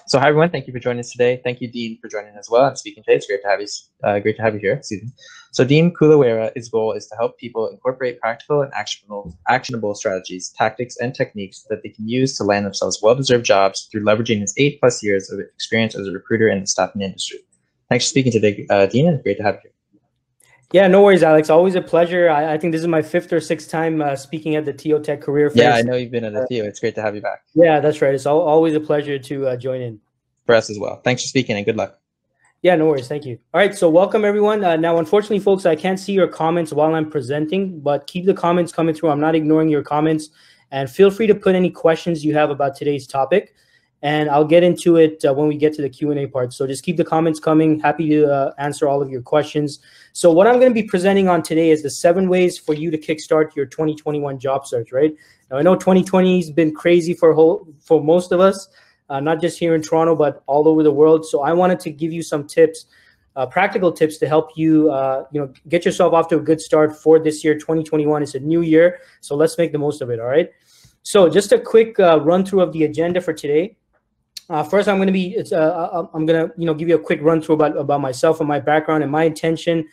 So hi everyone, thank you for joining us today. Thank you, Dean, for joining as well and speaking today. It's great to have you. Great to have you here. Excuse me. So Dean Kulaweera, his goal is to help people incorporate practical and actionable strategies, tactics, and techniques that they can use to land themselves well-deserved jobs through leveraging his 8+ years of experience as a recruiter in the staffing industry. Thanks for speaking today, Dean, and great to have you here. Yeah, no worries, Alex. Always a pleasure. I think this is my 5th or 6th time speaking at the TO Tech Career Fair. Yeah, I know you've been at the TO. It's great to have you back. Yeah, that's right. It's always a pleasure to join in. For us as well. Thanks for speaking and good luck. Yeah, no worries. Thank you. All right, so welcome everyone. Now, unfortunately, folks, I can't see your comments while I'm presenting, but keep the comments coming through. I'm not ignoring your comments, and feel free to put any questions you have about today's topic, and I'll get into it when we get to the Q&A part. So just keep the comments coming. Happy to answer all of your questions. So what I'm going to be presenting on today is the 7 ways for you to kickstart your 2021 job search, right? Now, I know 2020 has been crazy for most of us, not just here in Toronto, but all over the world. So I wanted to give you some tips, practical tips to help you, get yourself off to a good start for this year, 2021. It's a new year, so let's make the most of it, all right? So just a quick run through of the agenda for today. First, I'm going to give you a quick run through about myself and my background and my intention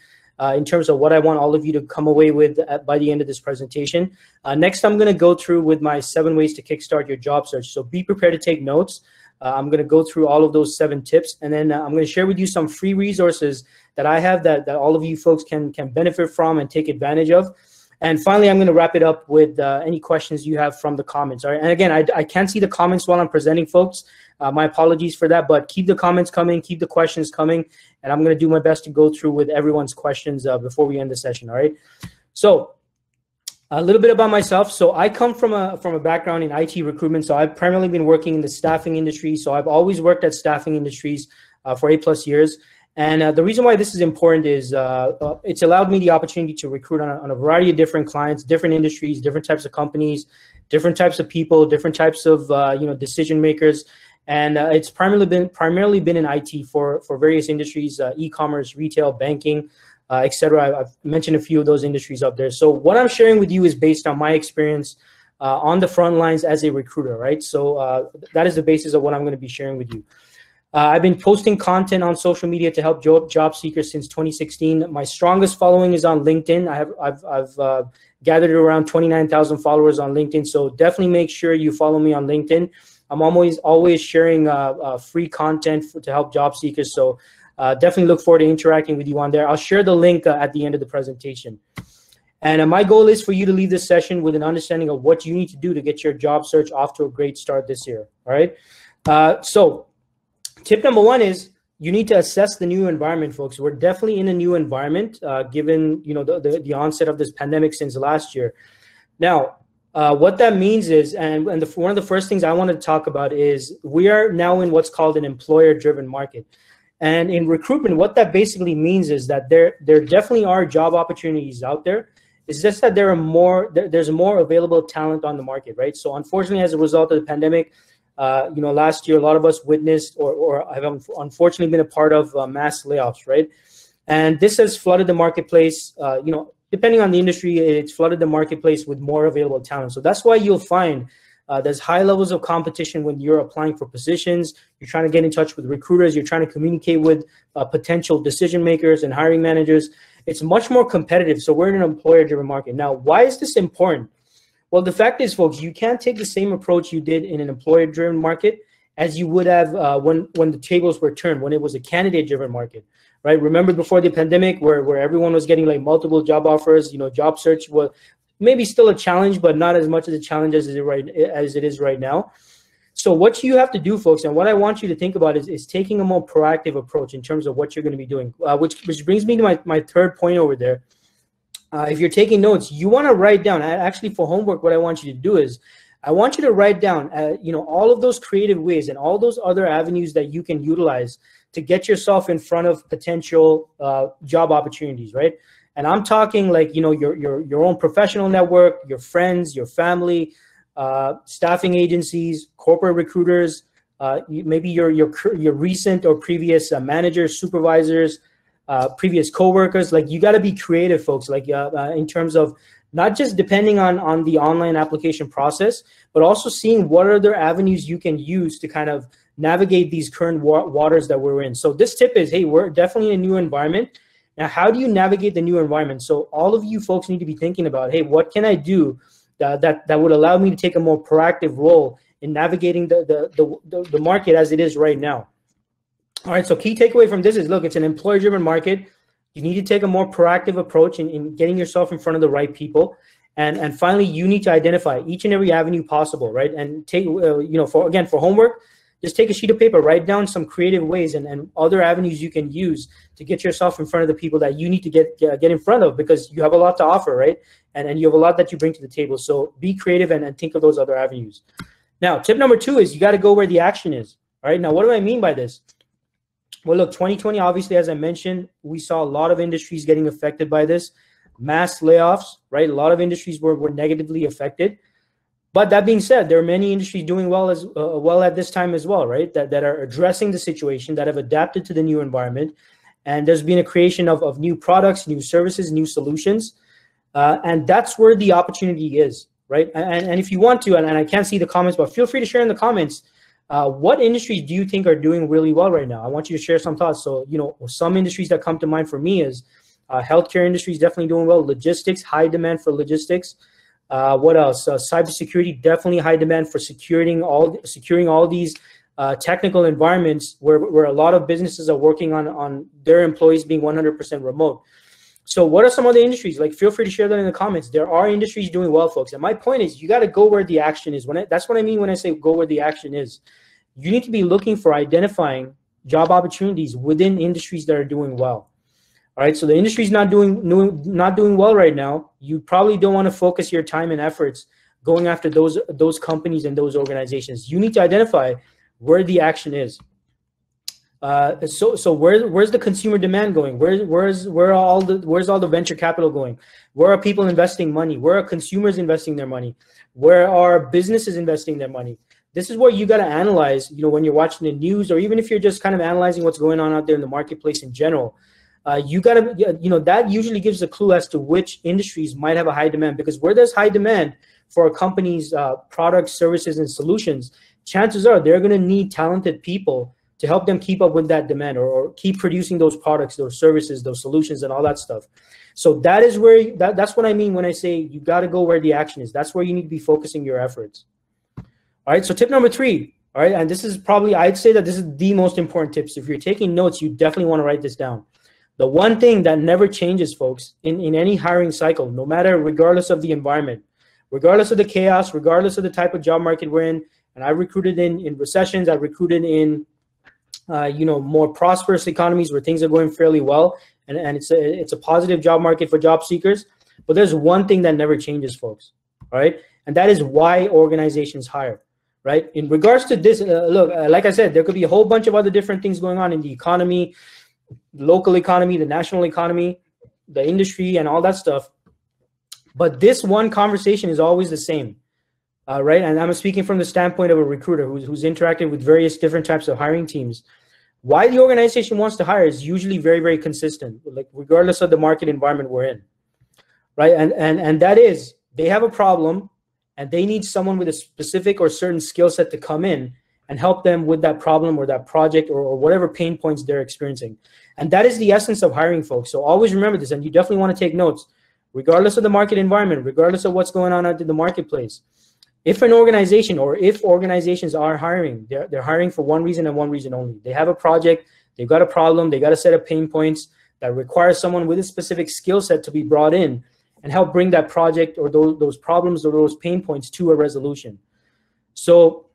in terms of what I want all of you to come away with by the end of this presentation. Next, I'm going to go through with my 7 ways to kickstart your job search. So be prepared to take notes. I'm going to go through all of those 7 tips, and then I'm going to share with you some free resources that I have that all of you folks can benefit from and take advantage of. And finally, I'm going to wrap it up with any questions you have from the comments. All right. And again, I can't see the comments while I'm presenting, folks. My apologies for that, but keep the comments coming, keep the questions coming, and I'm going to do my best to go through with everyone's questions before we end the session. All right. So a little bit about myself. So I come from a background in IT recruitment. So I've primarily been working in the staffing industry. So I've always worked at staffing industries for 8+ years. And the reason why this is important is it's allowed me the opportunity to recruit on a variety of different clients, different industries, different types of companies, different types of people, different types of decision makers. And it's primarily been in IT for various industries, e-commerce, retail, banking, etc. I've mentioned a few of those industries up there. So what I'm sharing with you is based on my experience on the front lines as a recruiter, right? So that is the basis of what I'm going to be sharing with you. I've been posting content on social media to help job seekers since 2016. My strongest following is on LinkedIn. I've gathered around 29,000 followers on LinkedIn. So definitely make sure you follow me on LinkedIn. I'm always sharing free content to help job seekers. So definitely look forward to interacting with you on there. I'll share the link at the end of the presentation. And my goal is for you to leave this session with an understanding of what you need to do to get your job search off to a great start this year. All right. So tip number 1 is you need to assess the new environment, folks. We're definitely in a new environment, given the onset of this pandemic since last year. Now, what that means is, and one of the first things I want to talk about is we are now in what's called an employer-driven market. And in recruitment, what that basically means is that there definitely are job opportunities out there. It's just that there's more available talent on the market, right? So unfortunately, as a result of the pandemic, last year, a lot of us witnessed or have unfortunately been a part of mass layoffs, right? And this has flooded the marketplace, depending on the industry, it's flooded the marketplace with more available talent. So that's why you'll find there's high levels of competition when you're applying for positions, you're trying to get in touch with recruiters, you're trying to communicate with potential decision makers and hiring managers. It's much more competitive. So we're in an employer-driven market. Now, why is this important? Well, the fact is, folks, you can't take the same approach you did in an employer-driven market as you would have when the tables were turned, when it was a candidate-driven market, right? Remember before the pandemic where everyone was getting like multiple job offers, job search was maybe still a challenge, but not as much of a challenge as it is right now. So what you have to do, folks, and what I want you to think about is taking a more proactive approach in terms of what you're going to be doing, which brings me to my 3rd point over there. If you're taking notes, you want to write down, actually for homework, what I want you to do is I want you to write down, all of those creative ways and all those other avenues that you can utilize to get yourself in front of potential job opportunities, right? And I'm talking like, your own professional network, your friends, your family, staffing agencies, corporate recruiters, maybe your recent or previous managers, supervisors, previous coworkers. Like, you got to be creative, folks, like in terms of not just depending on the online application process, but also seeing what other avenues you can use to kind of navigate these current waters that we're in. So this tip is, hey, we're definitely in a new environment. Now, how do you navigate the new environment? So all of you folks need to be thinking about, hey, what can I do that would allow me to take a more proactive role in navigating the market as it is right now. All right, so key takeaway from this is, look, it's an employer-driven market. You need to take a more proactive approach in getting yourself in front of the right people. And finally, you need to identify each and every avenue possible, right? And take, for homework, just take a sheet of paper, write down some creative ways and other avenues you can use to get yourself in front of the people that you need to get in front of, because you have a lot to offer, right? And you have a lot that you bring to the table. So be creative and think of those other avenues. Now, tip number 2 is you got to go where the action is. All right, now what do I mean by this? Well, look, 2020, obviously, as I mentioned, we saw a lot of industries getting affected by this. Mass layoffs, right? A lot of industries were negatively affected. But that being said, there are many industries doing well at this time as well, right? That are addressing the situation, that have adapted to the new environment. And there's been a creation of new products, new services, new solutions. And that's where the opportunity is, right? And if you want to, and I can't see the comments, but feel free to share in the comments, what industries do you think are doing really well right now? I want you to share some thoughts. So, some industries that come to mind for me is healthcare industry is definitely doing well. Logistics, high demand for logistics. What else? Cybersecurity, definitely high demand for securing all these technical environments where a lot of businesses are working on their employees being 100% remote. So what are some other industries? Like, feel free to share that in the comments. There are industries doing well, folks. And my point is, you got to go where the action is. That's what I mean when I say go where the action is. You need to be looking for identifying job opportunities within industries that are doing well. All right, so the industry's not doing well right now. You probably don't want to focus your time and efforts going after those companies and those organizations. You need to identify where the action is. So where's the consumer demand going? Where's all the venture capital going? Where are people investing money? Where are consumers investing their money? Where are businesses investing their money? This is what you got to analyze, when you're watching the news, or even if you're just kind of analyzing what's going on out there in the marketplace in general. You got to, that usually gives a clue as to which industries might have a high demand, because where there's high demand for a company's products, services, and solutions, chances are they're going to need talented people to help them keep up with that demand, or keep producing those products, those services, those solutions, and all that stuff. So that is where, that's what I mean when I say you got to go where the action is. That's where you need to be focusing your efforts. All right, so tip number 3, all right, and this is probably, I'd say that this is the most important tip. So if you're taking notes, you definitely want to write this down. The one thing that never changes, folks, in any hiring cycle, no matter, regardless of the environment, regardless of the chaos, regardless of the type of job market we're in, and I recruited in recessions, I recruited in more prosperous economies where things are going fairly well, and it's a positive job market for job seekers. But there's one thing that never changes, folks, all right? And that is why organizations hire, right? In regards to this, look, like I said, there could be a whole bunch of other different things going on in the economy, local economy, the national economy, the industry, and all that stuff. But this one conversation is always the same, right? And I'm speaking from the standpoint of a recruiter who's interacted with various different types of hiring teams. Why the organization wants to hire is usually very, very consistent, like regardless of the market environment we're in, right? And that is, they have a problem and they need someone with a specific or certain skill set to come in and help them with that problem or that project or whatever pain points they're experiencing. And that is the essence of hiring, folks. So always remember this, and you definitely want to take notes, regardless of the market environment, regardless of what's going on out in the marketplace. If an organization, or if organizations are hiring, they're hiring for one reason and one reason only. They have a project, they've got a problem, they got a set of pain points that require someone with a specific skill set to be brought in and help bring that project or those problems or those pain points to a resolution. So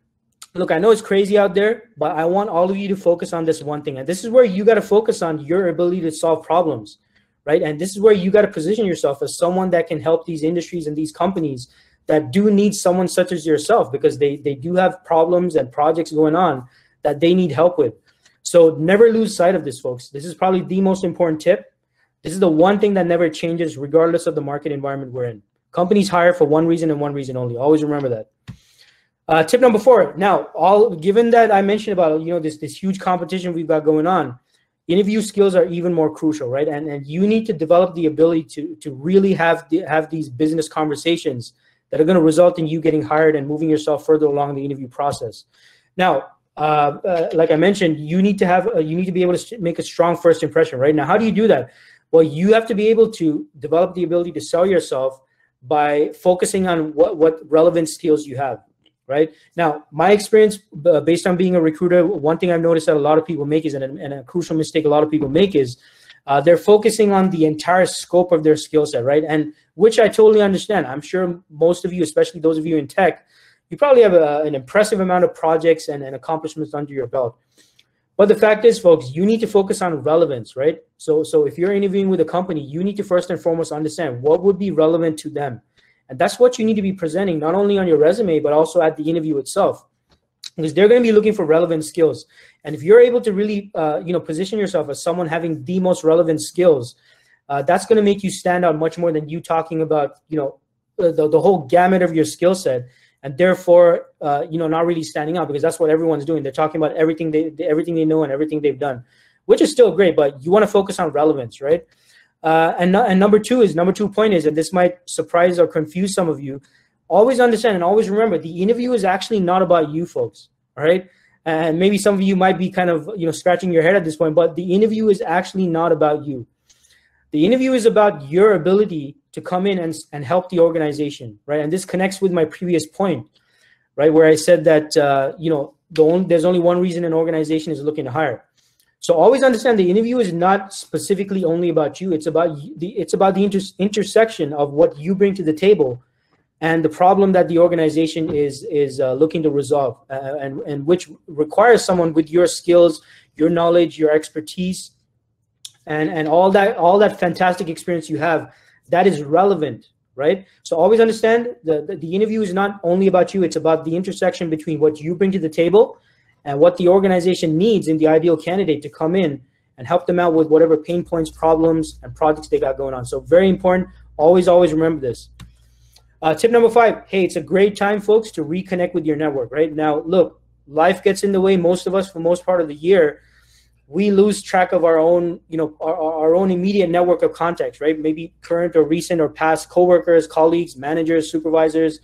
look, I know it's crazy out there, but I want all of you to focus on this one thing. And this is where you got to focus on your ability to solve problems, right? And this is where you got to position yourself as someone that can help these industries and these companies that do need someone such as yourself, because they do have problems and projects going on that they need help with. So never lose sight of this, folks. This is probably the most important tip. This is the one thing that never changes regardless of the market environment we're in. Companies hire for one reason and one reason only. Always remember that. Tip number 4. Now, given that I mentioned about this huge competition we've got going on, interview skills are even more crucial, right? And you need to develop the ability to really have these business conversations that are going to result in you getting hired and moving yourself further along the interview process. Now, like I mentioned, you need to be able to make a strong first impression. Right now, how do you do that? Well, you have to be able to develop the ability to sell yourself by focusing on what relevant skills you have. Right now, my experience, based on being a recruiter, one thing I've noticed that a lot of people make is, and a crucial mistake a lot of people make is, they're focusing on the entire scope of their skill set, right? And which I totally understand. I'm sure most of you, especially those of you in tech, you probably have an impressive amount of projects and accomplishments under your belt. But the fact is, folks, you need to focus on relevance, right? So if you're interviewing with a company, you need to first and foremost understand what would be relevant to them. And that's what you need to be presenting, not only on your resume, but also at the interview itself, because they're going to be looking for relevant skills. And if you're able to really, position yourself as someone having the most relevant skills, that's going to make you stand out much more than you talking about, the whole gamut of your skill set, and therefore, not really standing out, because that's what everyone's doing. They're talking about everything they know and everything they've done, which is still great, but you want to focus on relevance, right? And number two point is, and this might surprise or confuse some of you, always understand and always remember, the interview is actually not about you, folks. All right. And maybe some of you might be kind of, scratching your head at this point, but the interview is actually not about you. The interview is about your ability to come in and help the organization, right? And this connects with my previous point, right, where I said that, there's only one reason an organization is looking to hire. So always understand the interview is not specifically only about you. It's about the intersection of what you bring to the table and the problem that the organization is looking to resolve, and which requires someone with your skills, your knowledge, your expertise, and all that fantastic experience you have that is relevant, right? So always understand the interview is not only about you. It's about the intersection between what you bring to the table and what the organization needs in the ideal candidate to come in and help them out with whatever pain points, problems, and projects they got going on. So very important. Always remember this. Tip number 5, hey, it's a great time, folks, to reconnect with your network, right? Now, look, life gets in the way. Most of us, for most part of the year, we lose track of our own, our own immediate network of contacts, right? Maybe current or recent or past coworkers, colleagues, managers, supervisors,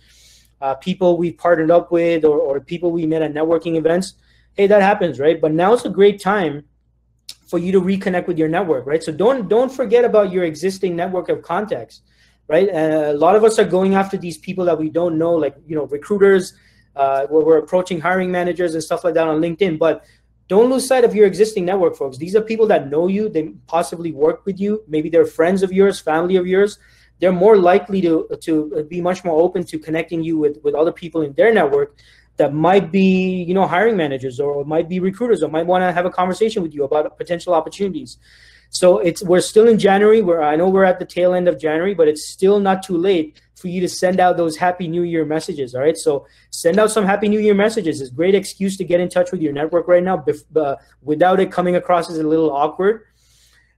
people we partnered up with, or people we met at networking events. Hey, that happens, right? But now it's a great time for you to reconnect with your network, right? So don't forget about your existing network of contacts, right? A lot of us are going after these people that we don't know, like, recruiters, where we're approaching hiring managers and stuff like that on LinkedIn. But don't lose sight of your existing network, folks. These are people that know you. They possibly work with you. Maybe they're friends of yours, family of yours. They're more likely to be much more open to connecting you with other people in their network that might be, hiring managers, or might be recruiters, or might want to have a conversation with you about potential opportunities. So we're still in January, where I know we're at the tail end of January, but it's still not too late for you to send out those Happy New Year messages. All right. So send out some Happy New Year messages. It's a great excuse to get in touch with your network right now, without it coming across as a little awkward.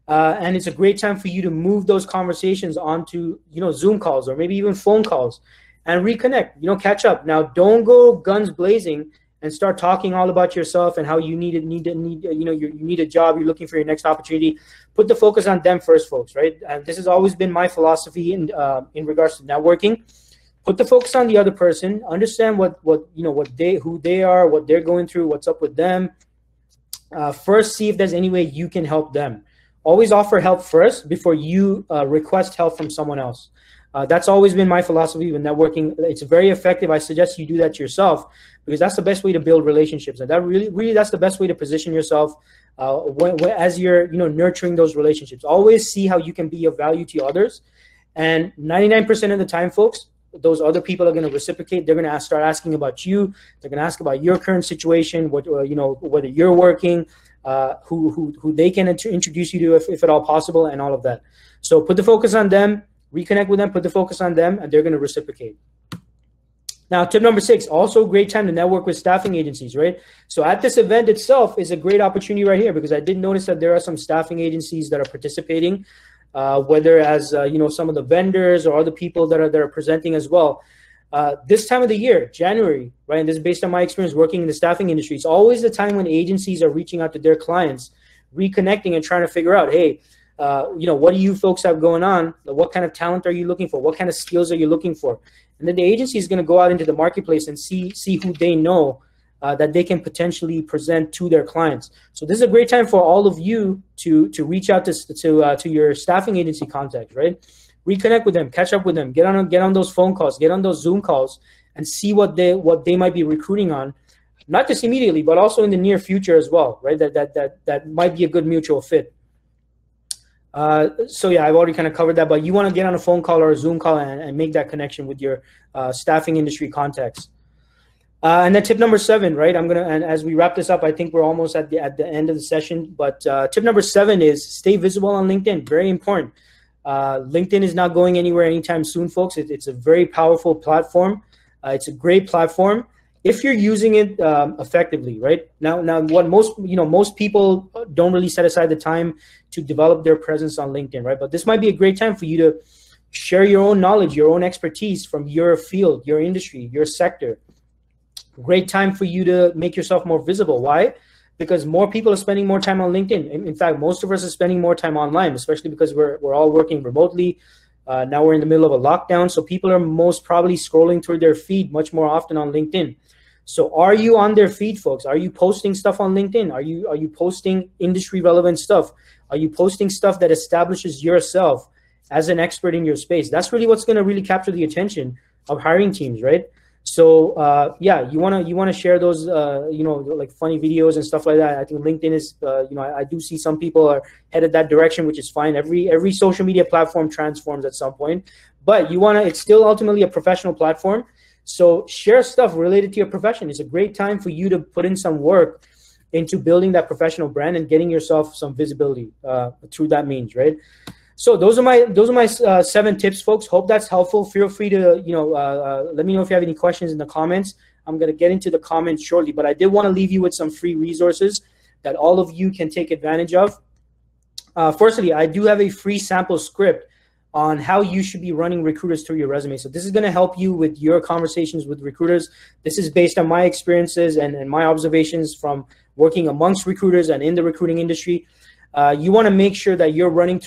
And it's a great time for you to move those conversations onto, Zoom calls, or maybe even phone calls, and reconnect, catch up. Now, don't go guns blazing and start talking all about yourself and how you need a job, you're looking for your next opportunity. Put the focus on them first, folks, right? And this has always been my philosophy in regards to networking. Put the focus on the other person, understand who they are, what they're going through, what's up with them. First, see if there's any way you can help them. Always offer help first before you request help from someone else. That's always been my philosophy with networking. It's very effective. I suggest you do that yourself, because that's the best way to build relationships. And that really that's the best way to position yourself as you're nurturing those relationships. Always see how you can be of value to others. And 99% of the time, folks, those other people are going to reciprocate. They're going to start asking about you. They're going to ask about your current situation, whether you're working, who they can introduce you to if at all possible, and all of that. So put the focus on them. Reconnect with them, put the focus on them, and they're going to reciprocate. Now, tip number 6, also a great time to network with staffing agencies, right? So at this event itself is a great opportunity right here, because I did notice that there are some staffing agencies that are participating, whether as, some of the vendors or other people that are presenting as well. This time of the year, January, right? And this is based on my experience working in the staffing industry. It's always the time when agencies are reaching out to their clients, reconnecting and trying to figure out, hey, what do you folks have going on? What kind of talent are you looking for? What kind of skills are you looking for? And then the agency is going to go out into the marketplace and see who they know that they can potentially present to their clients. So this is a great time for all of you to reach out to your staffing agency contacts, right? Reconnect with them, catch up with them, get on those phone calls, get on those Zoom calls, and see what they might be recruiting on, not just immediately, but also in the near future as well, right? That might be a good mutual fit. So yeah, I've already kind of covered that, but you want to get on a phone call or a Zoom call and make that connection with your staffing industry contacts. And then tip number 7, right? And as we wrap this up, I think we're almost at the end of the session, but tip number 7 is stay visible on LinkedIn. Very important. LinkedIn is not going anywhere anytime soon, folks. It's a very powerful platform. It's a great platform if you're using it effectively, right? Now, what most people don't really set aside the time to develop their presence on LinkedIn, right? But this might be a great time for you to share your own knowledge, your own expertise from your field, your industry, your sector. Great time for you to make yourself more visible. Why? Because more people are spending more time on LinkedIn. In fact, most of us are spending more time online, especially because we're all working remotely. Now we're in the middle of a lockdown, so people are most probably scrolling through their feed much more often on LinkedIn. So are you on their feed, folks? Are you posting stuff on LinkedIn? Are you posting industry relevant stuff? Are you posting stuff that establishes yourself as an expert in your space? That's really what's going to really capture the attention of hiring teams, right? So yeah, you wanna share those like funny videos and stuff like that. I think LinkedIn is I do see some people are headed that direction, which is fine. Every social media platform transforms at some point, but it's still ultimately a professional platform. So share stuff related to your profession. It's a great time for you to put in some work into building that professional brand and getting yourself some visibility through that means, right? So those are my 7 tips, folks. Hope that's helpful. Feel free to let me know if you have any questions in the comments. I'm going to get into the comments shortly, but I did want to leave you with some free resources that all of you can take advantage of. Firstly, I do have a free sample script on how you should be running recruiters through your resume. So this is going to help you with your conversations with recruiters. This is based on my experiences and my observations from working amongst recruiters and in the recruiting industry. You want to make sure that you're running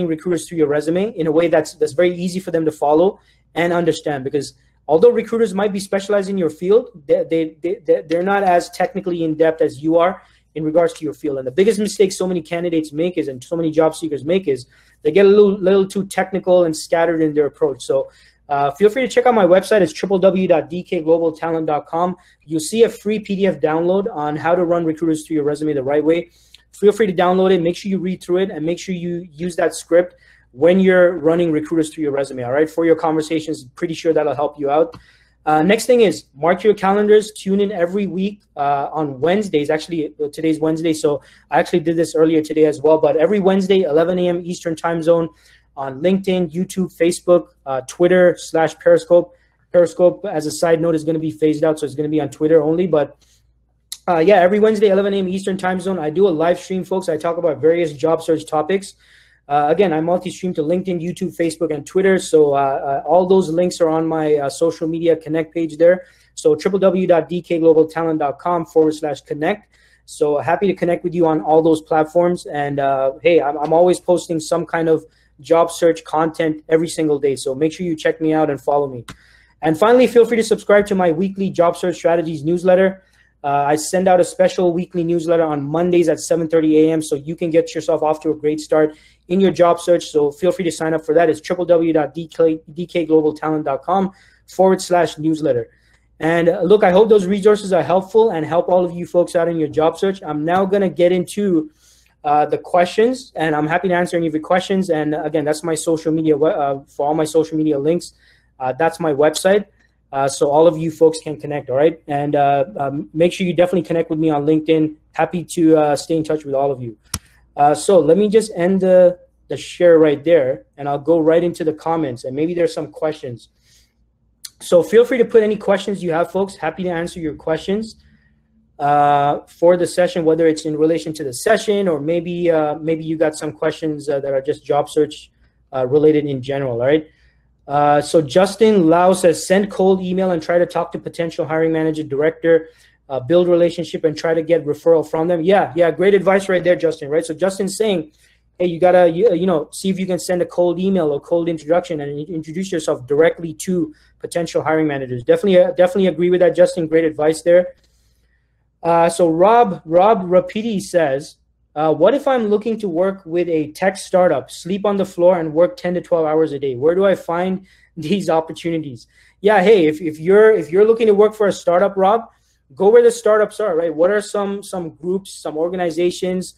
recruiters through your resume in a way that's very easy for them to follow and understand, because although recruiters might be specialized in your field, they're not as technically in depth as you are in regards to your field. And the biggest mistake so many candidates make and so many job seekers make is they get a little too technical and scattered in their approach. So feel free to check out my website. It's www.dkglobaltalent.com. You'll see a free PDF download on how to run recruiters through your resume the right way. Feel free to download it. Make sure you read through it and make sure you use that script when you're running recruiters through your resume, all right? For your conversations, pretty sure that'll help you out. Next thing is mark your calendars. Tune in every week on Wednesdays. Actually, today's Wednesday, so I actually did this earlier today as well. But every Wednesday, 11 a.m. Eastern time zone on LinkedIn, YouTube, Facebook, Twitter / Periscope. Periscope, as a side note, is going to be phased out, so it's going to be on Twitter only. But yeah, every Wednesday, 11 a.m. Eastern time zone, I do a live stream, folks. I talk about various job search topics. Again, I multi-stream to LinkedIn, YouTube, Facebook, and Twitter. So all those links are on my social media connect page there. So www.dkglobaltalent.com /connect. So happy to connect with you on all those platforms. And hey, I'm always posting some kind of job search content every single day. So make sure you check me out and follow me. And finally, feel free to subscribe to my weekly job search strategies newsletter. I send out a special weekly newsletter on Mondays at 7:30 a.m. so you can get yourself off to a great start in your job search. So feel free to sign up for that. It's www.dkglobaltalent.com /newsletter. And look, I hope those resources are helpful and help all of you folks out in your job search. I'm now going to get into the questions, and I'm happy to answer any of your questions. And again, that's my social media, for all my social media links. That's my website. So all of you folks can connect, all right? And make sure you definitely connect with me on LinkedIn. Happy to stay in touch with all of you. So let me just end the share right there, and I'll go right into the comments, and maybe there's some questions. So feel free to put any questions you have, folks. Happy to answer your questions for the session, whether it's in relation to the session or maybe you got some questions that are just job search related in general, all right? So Justin Lau says, send cold email and try to talk to potential hiring manager, director, build relationship and try to get referral from them. Yeah, great advice right there, Justin, right? So Justin's saying, hey, you got to, see if you can send a cold email or cold introduction and introduce yourself directly to potential hiring managers. Definitely agree with that, Justin. Great advice there. So Rob Rapidi says, what if I'm looking to work with a tech startup, sleep on the floor and work 10 to 12 hours a day? Where do I find these opportunities? Yeah, hey, if you're looking to work for a startup, Rob, go where the startups are, right? What are some groups, some organizations,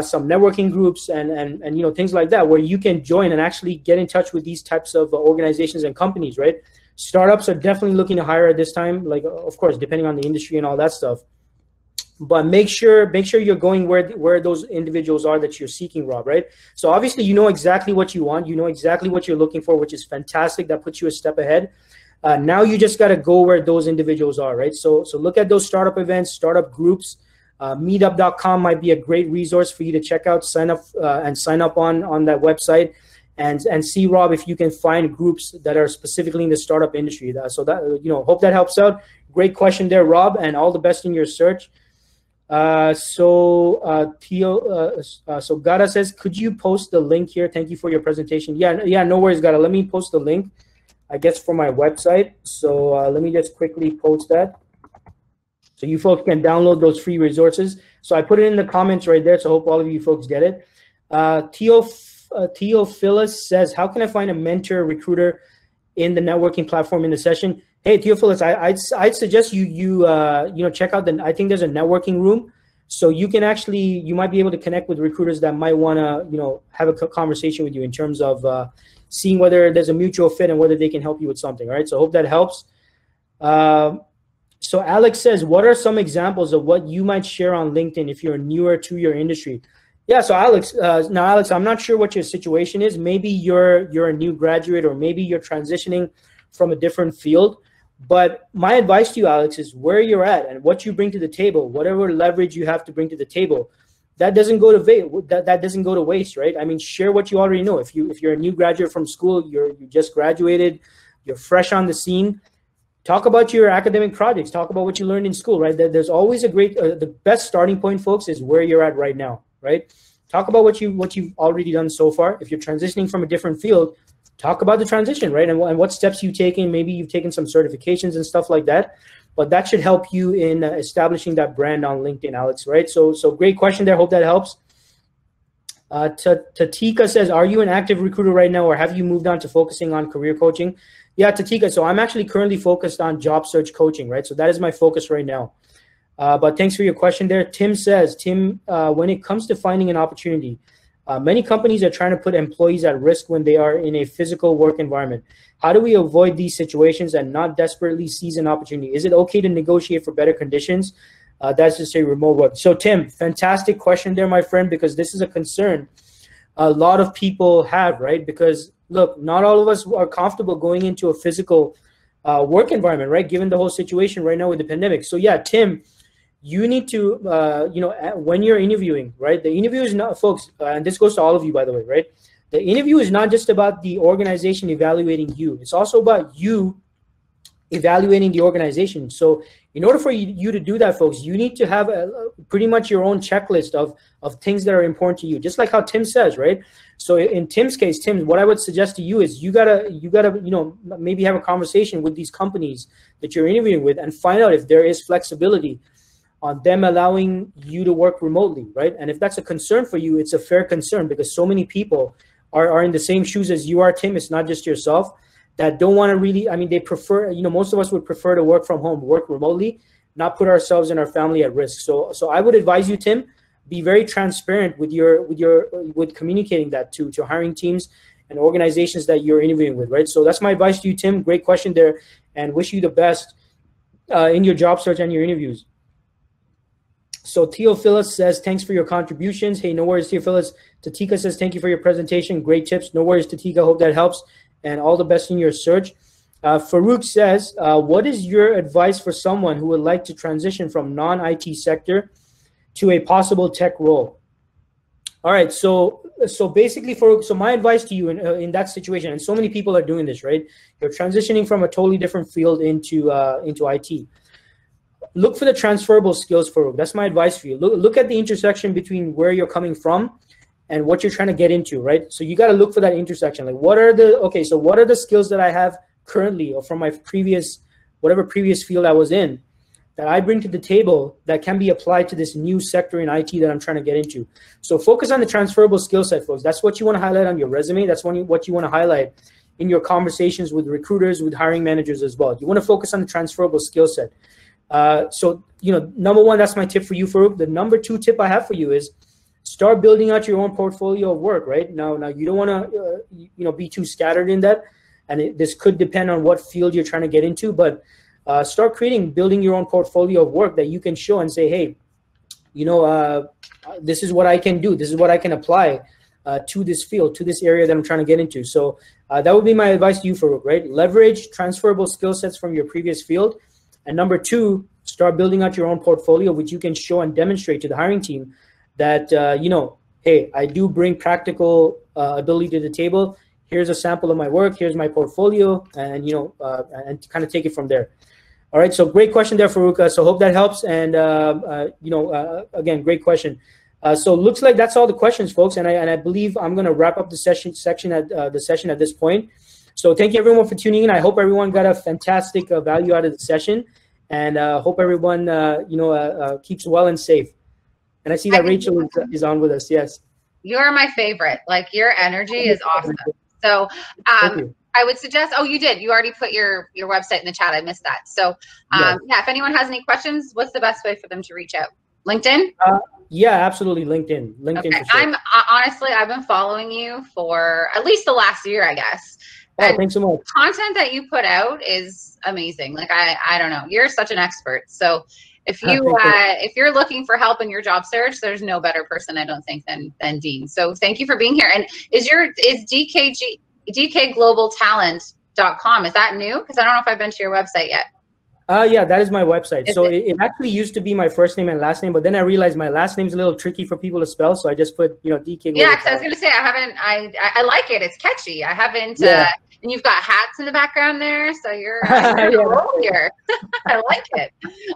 some networking groups and things like that, where you can join and actually get in touch with these types of organizations and companies, right? Startups are definitely looking to hire at this time, like, of course, depending on the industry and all that stuff. But make sure you're going where those individuals are that you're seeking, Rob, right? So obviously you know exactly what you want, you know exactly what you're looking for, which is fantastic. That puts you a step ahead. Now you just got to go where those individuals are, right? So look at those startup events, startup groups. Meetup.com might be a great resource for you to check out. Sign up on that website, and see, Rob, if you can find groups that are specifically in the startup industry. So that hope that helps out. Great question there, Rob, and all the best in your search. So Gada says, could you post the link here? Thank you for your presentation. Yeah, no worries, Gada. Let me post the link, I guess, for my website. So let me just quickly post that, so you folks can download those free resources. So I put it in the comments right there, so I hope all of you folks get it. Theophilus says, how can I find a mentor recruiter in the networking platform in the session? Hey, Theophilus, I'd suggest you check out I think there's a networking room, so you might be able to connect with recruiters that might want to have a conversation with you in terms of seeing whether there's a mutual fit and whether they can help you with something. All right, so I hope that helps. So Alex says, what are some examples of what you might share on LinkedIn if you're newer to your industry? Yeah, so Alex, I'm not sure what your situation is. Maybe you're a new graduate, or maybe you're transitioning from a different field. But my advice to you, Alex, is where you're at and what you bring to the table, whatever leverage you have to bring to the table, that doesn't go to waste, right? I mean, share what you already know. If you're a new graduate from school, you just graduated, you're fresh on the scene, talk about your academic projects, talk about what you learned in school, right? There's always a great, the best starting point, folks, is where you're at right now, right? Talk about what you've already done so far. If you're transitioning from a different field, talk about the transition, right? And what steps you've taken. Maybe you've taken some certifications and stuff like that, but that should help you in establishing that brand on LinkedIn, Alex, right? So great question there. Hope that helps. Tatika says, are you an active recruiter right now, or have you moved on to focusing on career coaching? Yeah, Tatika, so I'm actually currently focused on job search coaching, right? So that is my focus right now. But thanks for your question there. Tim says, when it comes to finding an opportunity, many companies are trying to put employees at risk when they are in a physical work environment. How do we avoid these situations and not desperately seize an opportunity? Is it okay to negotiate for better conditions? That's just a remote work. So Tim, fantastic question there, my friend, because this is a concern a lot of people have, right? Because look, not all of us are comfortable going into a physical work environment, right? Given the whole situation right now with the pandemic. So yeah, Tim, you need to, when you're interviewing, right? The interview is not, folks, and this goes to all of you, by the way, right? The interview is not just about the organization evaluating you. It's also about you evaluating the organization. So in order for you to do that, folks, you need to have pretty much your own checklist of things that are important to you, just like how Tim says, right? So in Tim's case, Tim, what I would suggest to you is you gotta maybe have a conversation with these companies that you're interviewing with and find out if there is flexibility on them allowing you to work remotely, right? And if that's a concern for you, it's a fair concern, because so many people are in the same shoes as you are, Tim. It's not just yourself, that don't want to really, I mean, they prefer, most of us would prefer to work from home, work remotely, not put ourselves and our family at risk. So I would advise you, Tim, be very transparent with communicating that to hiring teams and organizations that you're interviewing with, right? So that's my advice to you, Tim. Great question there, and wish you the best in your job search and your interviews. So Theophilus says, thanks for your contributions. Hey, no worries, Theophilus. Tatika says, thank you for your presentation. Great tips. No worries, Tatika. Hope that helps. And all the best in your search. Farouk says, what is your advice for someone who would like to transition from non-IT sector to a possible tech role? All right, so basically, Farouk, so my advice to you in that situation, and so many people are doing this, right? You're transitioning from a totally different field into IT. Look for the transferable skills, Farouk. That's my advice for you. Look at the intersection between where you're coming from and what you're trying to get into, right? So you got to look for that intersection. Like, what are the skills that I have currently or from my whatever previous field I was in that I bring to the table that can be applied to this new sector in IT that I'm trying to get into. So focus on the transferable skill set, folks. That's what you want to highlight on your resume. That's what you want to highlight in your conversations with recruiters, with hiring managers as well. You want to focus on the transferable skill set. So, number one, that's my tip for you, Farouk. The number two tip I have for you is start building out your own portfolio of work, right? Now you don't want to, be too scattered in that. And this could depend on what field you're trying to get into, but start building your own portfolio of work that you can show and say, hey, this is what I can do. This is what I can apply to this field, to this area that I'm trying to get into. So that would be my advice to you, Farouk, right? Leverage transferable skill sets from your previous field. And number two, start building out your own portfolio, which you can show and demonstrate to the hiring team that, hey, I do bring practical ability to the table. Here's a sample of my work. Here's my portfolio, and, and kind of take it from there. All right. So great question there, Farouk. So hope that helps. And, again, great question. So looks like that's all the questions, folks. And I believe I'm going to wrap up the session at this point. So thank you everyone for tuning in. I hope everyone got a fantastic value out of the session, and hope everyone keeps well and safe. And I see that Rachel is on with us. Yes. You're my favorite. Like, your energy is awesome. So I would suggest, you did. You already put your website in the chat. I missed that. So yeah, if anyone has any questions, what's the best way for them to reach out? LinkedIn? Yeah, absolutely. LinkedIn. Okay. For sure. Honestly, I've been following you for at least the last year, I guess. Oh, thanks so much. Content that you put out is amazing. Like, I don't know. You're such an expert. So if you're looking for help in your job search, there's no better person, I don't think, than Dean. So thank you for being here. And is DKGlobalTalent.com, is that new? Because I don't know if I've been to your website yet. Yeah, that is my website. So it actually used to be my first name and last name, but then I realized my last name's a little tricky for people to spell, so I just put, DK. Yeah, because I was gonna say I like it. It's catchy. I haven't. And you've got hats in the background there, so you're role here. I like it.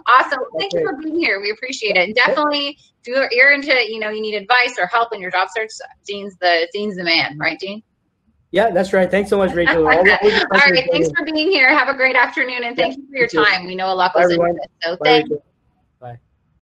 Awesome. Thank you for being here. We appreciate it. And definitely, if you're into, you need advice or help in your job search, Dean's the man, right, Dean? Yeah, that's right. Thanks so much, Rachel. All right, thanks for being here. Have a great afternoon, and thank you for your time. We know a lot goes into it. So thanks.